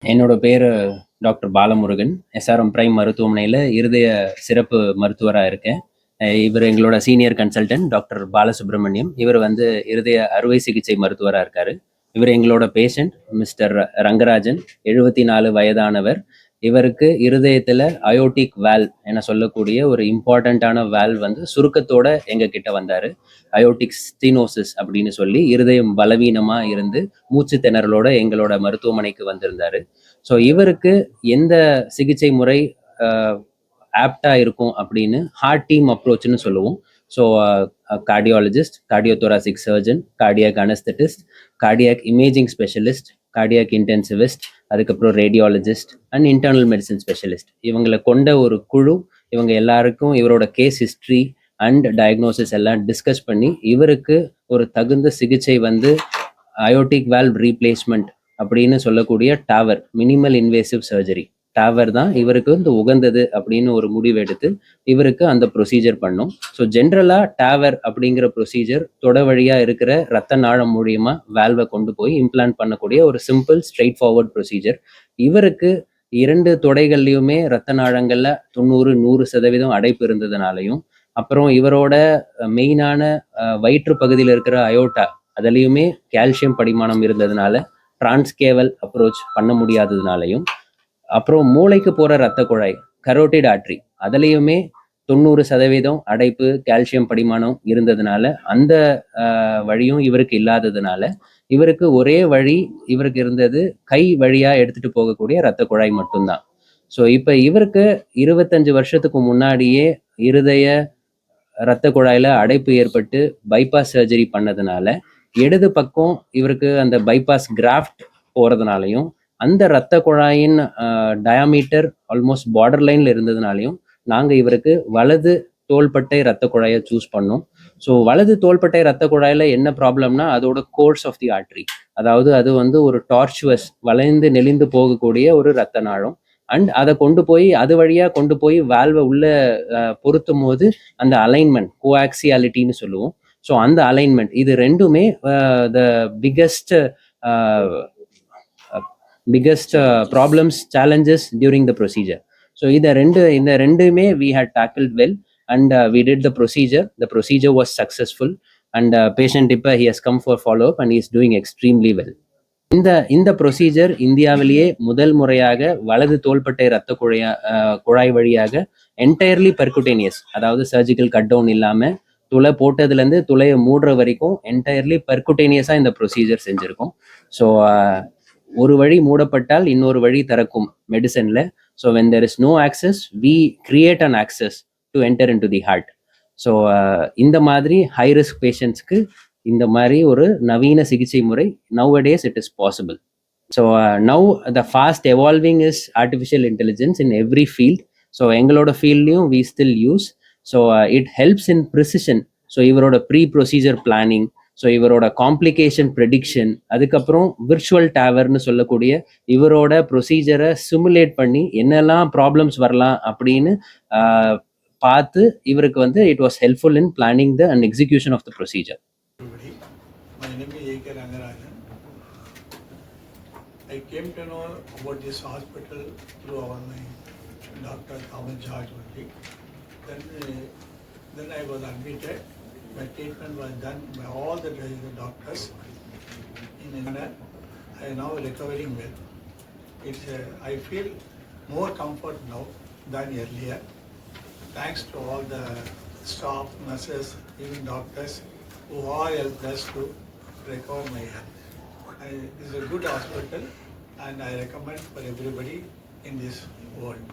என்னோட பேரு doctor Balamurugan. SRM prime மருத்துவமனையில இருதய சிறப்பு மருத்துவரா இருக்கேன். இவரு எங்களோட சீனியர் கன்சல்டன்ட் டாக்டர் பாலசுப்ரமணியம். இவர் வந்து இருதய அறுவை சிகிச்சை மருத்துவரா இருக்காரு. இவர் எங்களோட பேஷண்ட் மிஸ்டர் ரங்கராஜன். 74 வயதானவர். இவருக்கு இருதயத்துல அயோர்டிக் வால்வ் என சொல்லக்கூடிய ஒரு இம்பார்ட்டன்ட்டான வால்வ் வந்து சுருக்கத்தோட எங்ககிட்ட வந்தாரு. அயோர்டிக் ஸ்டீனோசிஸ் அப்படின்னு சொல்லி இருதயம் பலவீனமா இருந்து மூச்சு திணறலோட எங்களோட மருத்துவமனைக்கு வந்திருந்தாரு. ஸோ இவருக்கு எந்த சிகிச்சை முறை ஆப்டா இருக்கும் அப்படின்னு ஹார்ட் டீம் அப்ரோச்னு சொல்லுவோம். So cardiologist, cardiothoracic surgeon, cardiac anaesthetist, cardiac imaging specialist, cardiac intensivist, அதுக்கப்புறம் radiologist and internal medicine specialist, இவங்களை கொண்ட ஒரு குழு. இவங்க எல்லாருக்கும் இவரோட கேஸ் ஹிஸ்ட்ரி அண்ட் டயக்னோசிஸ் எல்லாம் டிஸ்கஸ் பண்ணி இவருக்கு ஒரு தகுந்த சிகிச்சை வந்து அயோர்டிக் வால்வ் ரீப்ளேஸ்மெண்ட் அப்படின்னு சொல்லக்கூடிய dollar, minimal invasive surgery dollar தான் இவருக்கு வந்து உகந்தது அப்படின்னு ஒரு முடிவு எடுத்து இவருக்கு அந்த ப்ரொசீஜர் பண்ணோம். ஸோ ஜென்ரலா டாவர் அப்படிங்கிற ப்ரொசீஜர் தொட வழியா இருக்கிற ரத்த நாளம் மூலியமா வால்வை கொண்டு போய் இம்ப்ளான்ட் பண்ணக்கூடிய ஒரு சிம்பிள் ஸ்ட்ரெயிட் ஃபார்வர்ட் ப்ரொசீஜர். இவருக்கு 2 தொடைகள்லையுமே ரத்த நாளங்கள்ல 90-100% அடைப்பு இருந்ததுனாலையும், அப்புறம் இவரோட மெயினான வயிற்று பகுதியில் இருக்கிற அயோட்டா அதுலேயுமே கால்சியம் படிமானம் இருந்ததுனால டிரான்ஸ்கேவல் அப்ரோச் பண்ண முடியாததுனாலையும், அப்புறம் மூளைக்கு போற ரத்த குழாய் கரோட்டிட் ஆர்ட்ரி அதுலேயுமே 90% அடைப்பு கால்சியம் படிமானம் இருந்ததுனால அந்த வழியும் இவருக்கு இல்லாததுனால இவருக்கு ஒரே வழி இவருக்கு இருந்தது கை வழியா எடுத்துட்டு போகக்கூடிய ரத்த குழாய் மட்டும்தான். ஸோ இப்போ இவருக்கு 25 வருஷத்துக்கு முன்னாடியே இருதய ரத்த குழாயில அடைப்பு ஏற்பட்டு பைபாஸ் சர்ஜரி பண்ணதுனால இடது பக்கம் இவருக்கு அந்த பைபாஸ் கிராஃப்ட் போறதுனாலையும், அந்த ரத்த குழாயின் டயாமீட்டர் ஆல்மோஸ்ட் பார்டர் லைன்ல இருந்ததுனாலையும் நாங்க இவருக்கு வலது தோள்பட்டை ரத்த குழாயை சூஸ் பண்ணோம். ஸோ வலது தோள்பட்டை ரத்த குழாயில என்ன ப்ராப்ளம்னா அதோட கோர்ஸ் ஆஃப் தி ஆர்ட்ரி, அதாவது அது வந்து ஒரு டார்ச்சுவஸ் வளைந்து நெளிந்து போகக்கூடிய ஒரு ரத்த நாளம். அண்ட் அதை கொண்டு போய் அது வழியா கொண்டு போய் வால்வை உள்ள பொருத்தும் போது அந்த அலைன்மெண்ட் கோஆக்சியாலிட்டின்னு சொல்லுவோம். ஸோ அந்த அலைன்மெண்ட் இது ரெண்டுமே the biggest problems challenges during the procedure. So இந்த ரெண்டுமே we had tackled well and we did the procedure. The procedure was successful and patient இப்போ he has come for follow up and he is doing extremely well. இந்த procedure இந்தியாவிலேயே முதல் முறையாக வலது தோள்பட்டை ரத்த குழாய் வழியாக என்டையர்லி பெர்குட்டேனியஸ், அதாவது சர்ஜிக்கல் கட் டவுன் இல்லாம துளை போட்டதுலேருந்து துளையை மூடுற வரைக்கும் என்டையர்லி பெர்குட்டேனியஸாக இந்த ப்ரொசீஜர் செஞ்சுருக்கோம். ஸோ ஒரு வழி மூடப்பட்டால் இன்னொரு வழி திறக்கும் மெடிசன்ல. So when there is no access we create an access to enter into the heart. So இந்த மாதிரி ஹை ரிஸ்க் பேஷண்ட்ஸ்க்கு இந்த மாதிரி ஒரு நவீன சிகிச்சை முறை nowadays it is possible. So now the fast evolving is artificial intelligence in every field. So எங்களோட ஃபீல்ட்லையும் we still use. So it helps in precision. So இவரோட ப்ரீ ப்ரொசீஜர் பிளானிங், ஸோ இவரோட காம்ப்ளிகேஷன் ப்ரெடிக்ஷன், அதுக்கப்புறம் virtual டேவர்னு சொல்லக்கூடிய இவரோட ப்ரொசீஜரை simulate பண்ணி என்னெல்லாம் problems வரலாம் அப்படின்னு பார்த்து இவருக்கு வந்து it was helpful in planning the and execution of the procedure. My name is A.K. Rangarajan. I came to know about this hospital through my Dr. Thomas George only. Then I was admitted. My treatment was done by all the doctors in India. I am now recovering well. I feel more comfort now than earlier. Thanks to all the staff, nurses, even doctors who all helped us to recover my health. This is a good hospital and I recommend for everybody in this world.